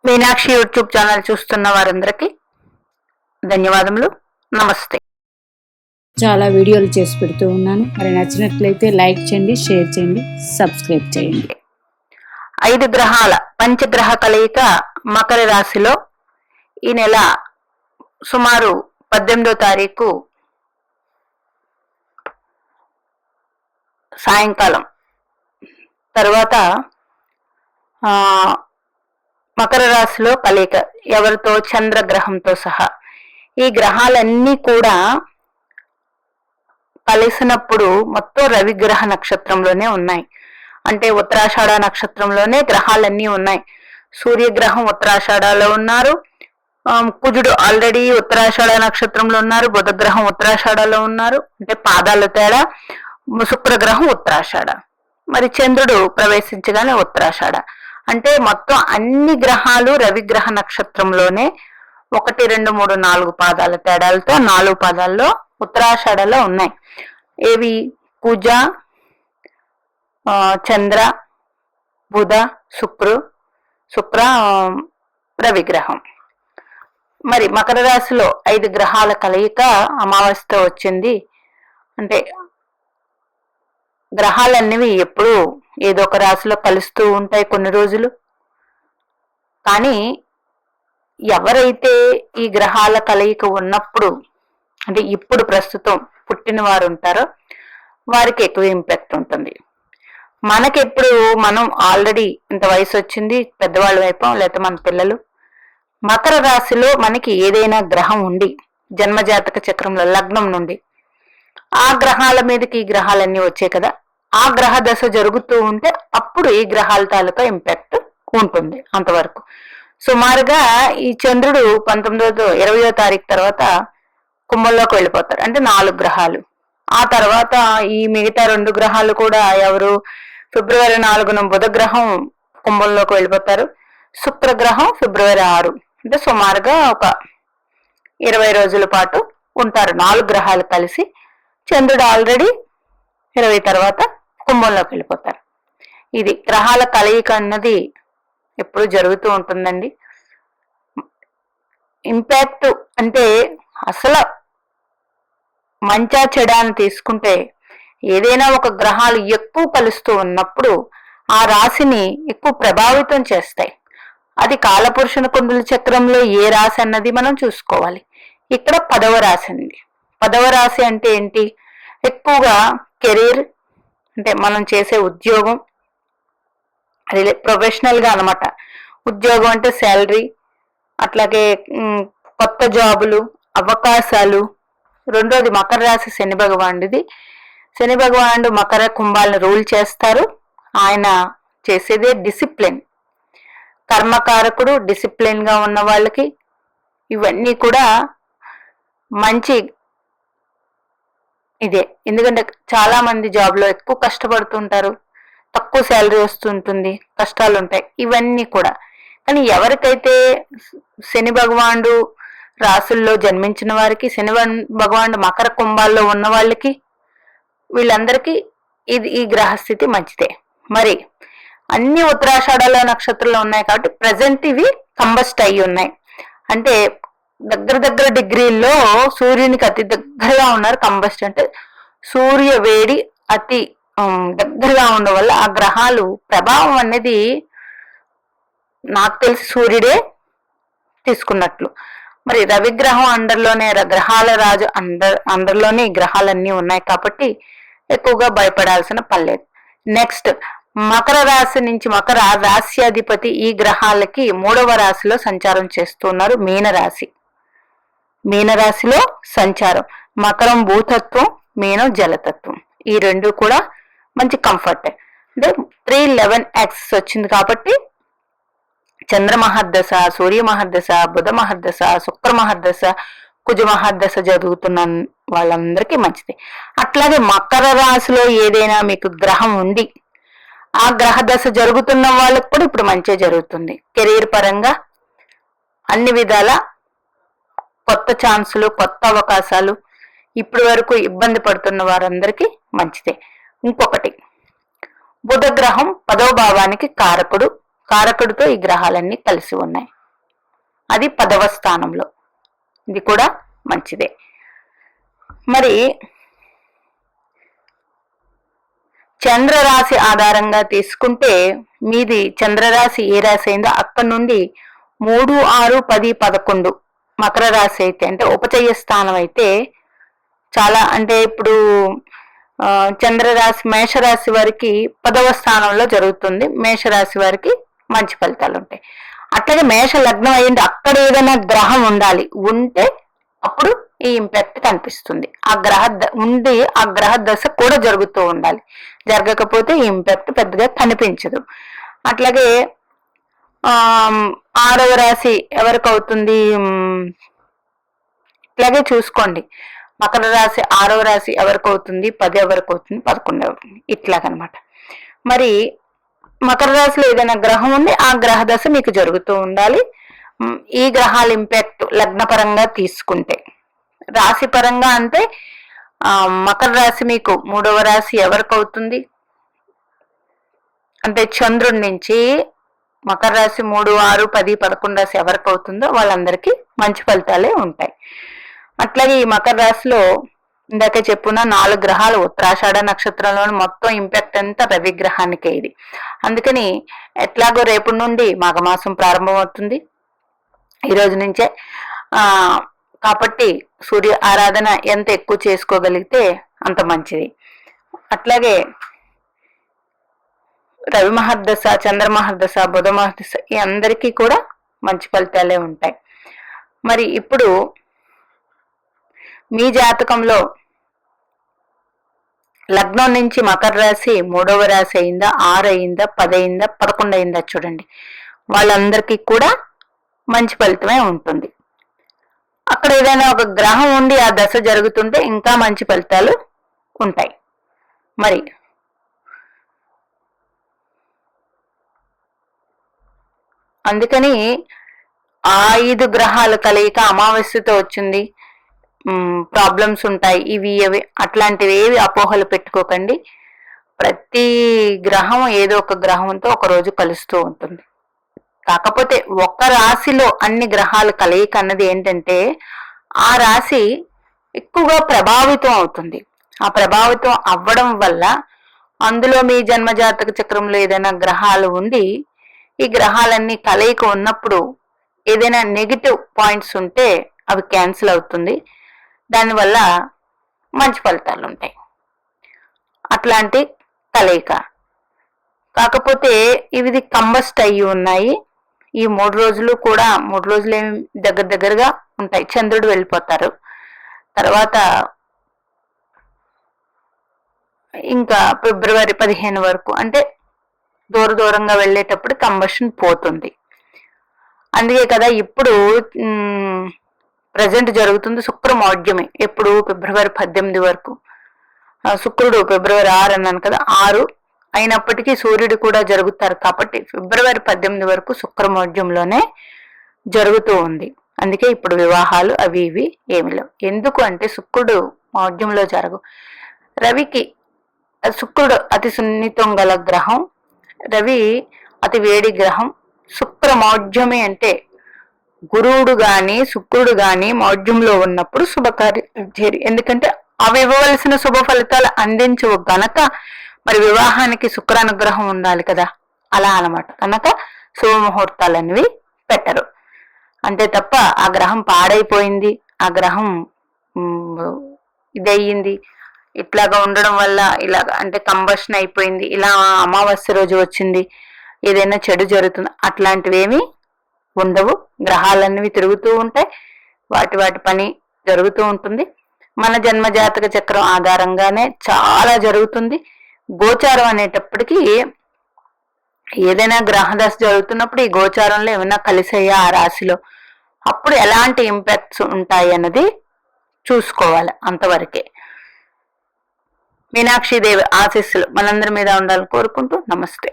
Meenakshi YouTube channel చూస్తున్న వారందరికీ ధన్యవాదములు. నమస్తే. చాలా వీడియోలు చేసి పెడుతూ ఉన్నాను. మరి నచ్చినట్లయితే లైక్ చేయండి, షేర్ చేయండి, సబ్స్క్రైబ్ చేయండి. 5 గ్రహాల పంచగ్రహ కలయిక మకర రాశిలో ఈ నెల సుమారు 18వ తారీఖు సాయంకాలం తర్వాత మకర రాశిలో కలయిక ఎవరితో? చంద్రగ్రహంతో సహా. ఈ గ్రహాలన్నీ కూడా కలిసినప్పుడు మొత్తం రవిగ్రహ నక్షత్రంలోనే ఉన్నాయి. అంటే ఉత్తరాషాఢ నక్షత్రంలోనే గ్రహాలన్నీ ఉన్నాయి. సూర్యగ్రహం ఉత్తరాషాఢలో ఉన్నారు, కుజుడు ఆల్రెడీ ఉత్తరాషాఢ నక్షత్రంలో ఉన్నారు, బుధగ్రహం ఉత్తరాషాఢలో ఉన్నారు, అంటే పాదాల తేడా. శుక్రగ్రహం ఉత్తరాషాఢ, మరి చంద్రుడు ప్రవేశించగానే ఉత్తరాషాఢ. అంటే మొత్తం అన్ని గ్రహాలు రవిగ్రహ నక్షత్రంలోనే 1, 2, 3, 4 పాదాల తేడాలతో 4 పాదాల్లో ఉత్తరాషాఢలో ఉన్నాయి. ఏవి? కుజ, చంద్ర, బుధ, శుక్ర రవిగ్రహం. మరి మకర రాశిలో 5 గ్రహాల కలయిక అమావాస్యతో వచ్చింది. అంటే గ్రహాలన్నవి ఎప్పుడు ఏదో ఒక రాశిలో కలుస్తూ ఉంటాయి కొన్ని రోజులు. కానీ ఎవరైతే ఈ గ్రహాల కలయిక ఉన్నప్పుడు, అంటే ఇప్పుడు ప్రస్తుతం పుట్టిన వారు ఉంటారో వారికి ఎక్కువ ఇంపాక్ట్ ఉంటుంది. మనకెప్పుడు మనం ఆల్రెడీ ఇంత వయసు వచ్చింది, పెద్దవాళ్ళు అయిపోం, లేకపోతే మన పిల్లలు. మకర రాశిలో మనకి ఏదైనా గ్రహం ఉండి జన్మజాతక చక్రంలో లగ్నం నుండి ఆ గ్రహాల మీదకి ఈ గ్రహాలన్నీ వచ్చాయి కదా, ఆ గ్రహ దశ జరుగుతూ ఉంటే అప్పుడు ఈ గ్రహాల తాలూకా ఇంపాక్ట్ ఉంటుంది. అంతవరకు సుమారుగా ఈ చంద్రుడు 20వ తారీఖు తర్వాత కుంభంలోకి వెళ్ళిపోతారు. అంటే 4 గ్రహాలు. ఆ తర్వాత ఈ మిగతా 2 గ్రహాలు కూడా ఎవరు? ఫిబ్రవరి 4న బుధగ్రహం కుంభంలోకి వెళ్ళిపోతారు, శుక్రగ్రహం ఫిబ్రవరి 6. అంటే సుమారుగా ఒక 20 రోజుల పాటు ఉంటారు 4 గ్రహాలు కలిసి. చంద్రుడు ఆల్రెడీ 20 తర్వాత కుంభంలోకి వెళ్ళిపోతారు. ఇది గ్రహాల కలయిక అన్నది ఎప్పుడు జరుగుతూ ఉంటుందండి. ఇంపాక్ట్ అంటే అసలు మంచా చెడా అని తీసుకుంటే ఏదైనా ఒక గ్రహాలు ఎక్కువ కలుస్తూ ఉన్నప్పుడు ఆ రాశిని ఎక్కువ ప్రభావితం చేస్తాయి. అది కాలపురుషుని కుండల చక్రంలో ఏ రాశి అన్నది మనం చూసుకోవాలి. ఇక్కడ 10వ రాశి అండి. 10వ రాశి అంటే ఏంటి? ఎక్కువగా కెరీర్, అంటే మనం చేసే ఉద్యోగం, ప్రొఫెషనల్ గా అనమాట. ఉద్యోగం అంటే శాలరీ, అట్లాగే కొత్త జాబులు, అవకాశాలు. రెండోది మకర రాశి శని భగవానుడిది. శని భగవానుడు మకర కుంభాలను రూల్ చేస్తారు. ఆయన చేసేదే డిసిప్లిన్, కర్మకారకుడు. డిసిప్లిన్ గా ఉన్న వాళ్ళకి ఇవన్నీ కూడా మంచి ఇదే. ఎందుకంటే చాలా మంది జాబ్ లో ఎక్కువ కష్టపడుతుంటారు, తక్కువ శాలరీ వస్తుంటుంది, కష్టాలు ఉంటాయి, ఇవన్నీ కూడా. కానీ ఎవరికైతే శని భగవానుడు రాసుల్లో జన్మించిన వారికి, శని భగవానుడు మకర కుంభాల్లో ఉన్న వాళ్ళకి, వీళ్ళందరికీ ఈ గ్రహస్థితి మంచిదే. మరి అన్ని ఉత్తరాషాఢాల నక్షత్రంలో ఉన్నాయి కాబట్టి ప్రజెంట్ ఇవి కంబస్ట్ అయ్యి ఉన్నాయి. అంటే దగ్గర డిగ్రీల్లో సూర్యునికి అతి దగ్గరగా ఉన్నారు. కంబస్ట్ అంటే సూర్య వేడి అతి దగ్గరగా ఉండడం వల్ల ఆ గ్రహాలు ప్రభావం అనేది నాకు తెలిసి సూర్యుడే తీసుకున్నట్లు. మరి రవిగ్రహం అండర్లోనే, గ్రహాల రాజు అండర్లోనే ఈ గ్రహాలన్నీ ఉన్నాయి కాబట్టి ఎక్కువగా భయపడాల్సిన పనిలేదు. నెక్స్ట్ మకర రాశి నుంచి, మకర రాశ్యాధిపతి ఈ గ్రహాలకి 3వ రాశిలో సంచారం చేస్తున్నారు. మీనరాశిలో సంచారం. మకరం భూతత్వం, మీనం జలతత్వం. ఈ 2 కూడా మంచి కంఫర్ట్. అంటే 311 యాక్సిస్ వచ్చింది కాబట్టి చంద్ర మహర్దశ, సూర్య మహర్దశ, బుధ మహర్దశ, శుక్ర మహర్దశ, కుజ మహర్దశ జరుగుతున్న వాళ్ళందరికీ మంచిది. అట్లాగే మకర రాశిలో ఏదైనా మీకు గ్రహం ఉండి ఆ గ్రహ దశ జరుగుతున్న వాళ్ళకి కూడా ఇప్పుడు మంచిగా జరుగుతుంది. కెరీర్ పరంగా అన్ని విధాల కొత్త ఛాన్సులు, కొత్త అవకాశాలు. ఇప్పటి వరకు ఇబ్బంది పడుతున్న వారందరికీ మంచిదే. ఇంకొకటి, బుధ గ్రహం 10వ భావానికి కారకుడితో ఈ గ్రహాలన్నీ కలిసి ఉన్నాయి. అది 10వ స్థానంలో, ఇది కూడా మంచిదే. మరి చంద్రరాశి ఆధారంగా తీసుకుంటే మీది చంద్రరాశి ఏ రాశి అయిందో అక్కడి నుండి 3, 6, 10, 11 మకర రాశి అయితే, అంటే ఉపచయ స్థానం అయితే చాలా, అంటే ఇప్పుడు చంద్రరాశి మేషరాశి వారికి 10వ స్థానంలో జరుగుతుంది. మేషరాశి వారికి మంచి ఫలితాలు ఉంటాయి. అట్లాగే మేష లగ్నం అయ్యింది, అక్కడ ఏదైనా గ్రహం ఉండాలి, ఉంటే అప్పుడు ఈ ఇంపాక్ట్ కనిపిస్తుంది. ఆ గ్రహ దశ కూడా జరుగుతూ ఉండాలి, జరగకపోతే ఈ ఇంపాక్ట్ పెద్దగా కనిపించదు. అట్లాగే 6వ రాశి ఎవరికి అవుతుంది, ఇట్లాగే చూసుకోండి. మకర రాశి 6వ రాశి ఎవరికి అవుతుంది, 10 ఎవరికి అవుతుంది, 11 అవుతుంది, ఇట్లాగనమాట. మరి మకర రాశిలో ఏదైనా గ్రహం ఉంది, ఆ గ్రహ దశ మీకు జరుగుతూ ఉండాలి. ఈ గ్రహాల ఇంపాక్ట్ లగ్నపరంగా తీసుకుంటే, రాశి పరంగా అంటే మకర రాశి మీకు 3వ రాశి ఎవరికి అవుతుంది అంటే చంద్రుడి నుంచి మకర రాశి 3, 6, 10, 11 రాశి ఎవరికి అవుతుందో వాళ్ళందరికీ మంచి ఫలితాలే ఉంటాయి. అట్లాగే ఈ మకర రాశిలో ఇందాక చెప్పున్న 4 గ్రహాలు ఉత్తరాషాఢ నక్షత్రంలోని మొత్తం ఇంపాక్ట్ అంతా రవి గ్రహానికే ఇది. అందుకని ఎట్లాగో రేపటి నుండి మాఘమాసం ప్రారంభమవుతుంది, ఈ రోజు నుంచే. కాబట్టి సూర్య ఆరాధన ఎంత ఎక్కువ చేసుకోగలిగితే అంత మంచిది. అట్లాగే రవి మహర్దశ, చంద్ర మహర్దశ, బుధ మహర్దశ ఈ అందరికీ కూడా మంచి ఫలితాలే ఉంటాయి. మరి ఇప్పుడు మీ జాతకంలో లగ్నం నుంచి మకర రాశి 3వ రాశి అయిందా, 6 అయిందా, 10 అయిందా, 11 అయిందా చూడండి, వాళ్ళందరికీ కూడా మంచి ఫలితమే ఉంటుంది. అక్కడ ఏదైనా ఒక గ్రహం ఉండి ఆ దశ జరుగుతుంటే ఇంకా మంచి ఫలితాలు ఉంటాయి. మరి అందుకని ఆ 5 గ్రహాల కలయిక అమావాస్యతో వచ్చింది, ప్రాబ్లమ్స్ ఉంటాయి, ఇవి అవి అట్లాంటివి ఏవి అపోహలు పెట్టుకోకండి. ప్రతి గ్రహం ఏదో ఒక గ్రహంతో ఒక రోజు కలుస్తూ ఉంటుంది. కాకపోతే ఒక రాశిలో అన్ని గ్రహాల కలయిక అన్నది ఏంటంటే ఆ రాశి ఎక్కువగా ప్రభావితం అవుతుంది. ఆ ప్రభావితం అవ్వడం వల్ల అందులో మీ జన్మజాతక చక్రంలో ఏదైనా గ్రహాలు ఉండి ఈ గ్రహాలన్నీ కలయిక ఉన్నప్పుడు ఏదైనా నెగిటివ్ పాయింట్స్ ఉంటే అవి క్యాన్సిల్ అవుతుంది, దానివల్ల మంచి ఫలితాలు ఉంటాయి. అట్లాంటి కలయిక. కాకపోతే ఇవి కంబస్ట్ అయ్యి ఉన్నాయి. ఈ 3 రోజులు కూడా 3 రోజులు ఏమి దగ్గరగా ఉంటాయి. చంద్రుడు వెళ్ళిపోతారు, తర్వాత ఇంకా ఫిబ్రవరి 15 వరకు, అంటే దూరంగా వెళ్ళేటప్పుడు కంబషన్ పోతుంది. అందుకే కదా ఇప్పుడు ప్రజెంట్ జరుగుతుంది శుక్రమౌఢ్యమే. ఎప్పుడు ఫిబ్రవరి 18 వరకు. శుక్రుడు ఫిబ్రవరి 6 అన్నాను కదా, 6 అయినప్పటికీ సూర్యుడు కూడా జరుగుతారు కాబట్టి ఫిబ్రవరి 18 వరకు శుక్రమౌఢ్యంలోనే జరుగుతూ ఉంది. అందుకే ఇప్పుడు వివాహాలు అవి ఇవి ఏమి లేవు. ఎందుకు అంటే శుక్రుడు మౌఢ్యంలో జరగు. రవికి శుక్రుడు అతి సున్నితం గల గ్రహం, రవి అతి వేడి గ్రహం. శుక్ర మౌఢ్యమే అంటే గురువుడు గాని శుక్రుడు గాని మౌఢ్యంలో ఉన్నప్పుడు శుభకార్యం చేరి, ఎందుకంటే అవి ఇవ్వవలసిన శుభ ఫలితాలు అందించవు గనక మరి వివాహానికి శుక్రానుగ్రహం ఉండాలి కదా, అలా అన్నమాట. కనుక శుభముహూర్తాలు అనేవి పెట్టరు. అంతే తప్ప ఆ గ్రహం పాడైపోయింది, ఆ గ్రహం ఇదయ్యింది, ఇట్లాగా ఉండడం వల్ల ఇలాగ అంటే కంబషన్ అయిపోయింది, ఇలా అమావాస్య రోజు వచ్చింది, ఏదైనా చెడు జరుగుతుంది, అట్లాంటివి ఏమీ ఉండవు. గ్రహాలన్నవి తిరుగుతూ ఉంటాయి, వాటి పని జరుగుతూ ఉంటుంది. మన జన్మజాతక చక్రం ఆధారంగానే చాలా జరుగుతుంది. గోచారం అనేటప్పటికీ ఏదైనా గ్రహదశ జరుగుతున్నప్పుడు ఈ గోచారంలో ఏమైనా కలిసయ్యా ఆ రాశిలో, అప్పుడు ఎలాంటి ఇంపాక్ట్స్ ఉంటాయి అన్నది చూసుకోవాలి. అంతవరకే. మీనాక్షి దేవి ఆశీస్సులు మనందరి మీద ఉండాలని కోరుకుంటూ నమస్తే.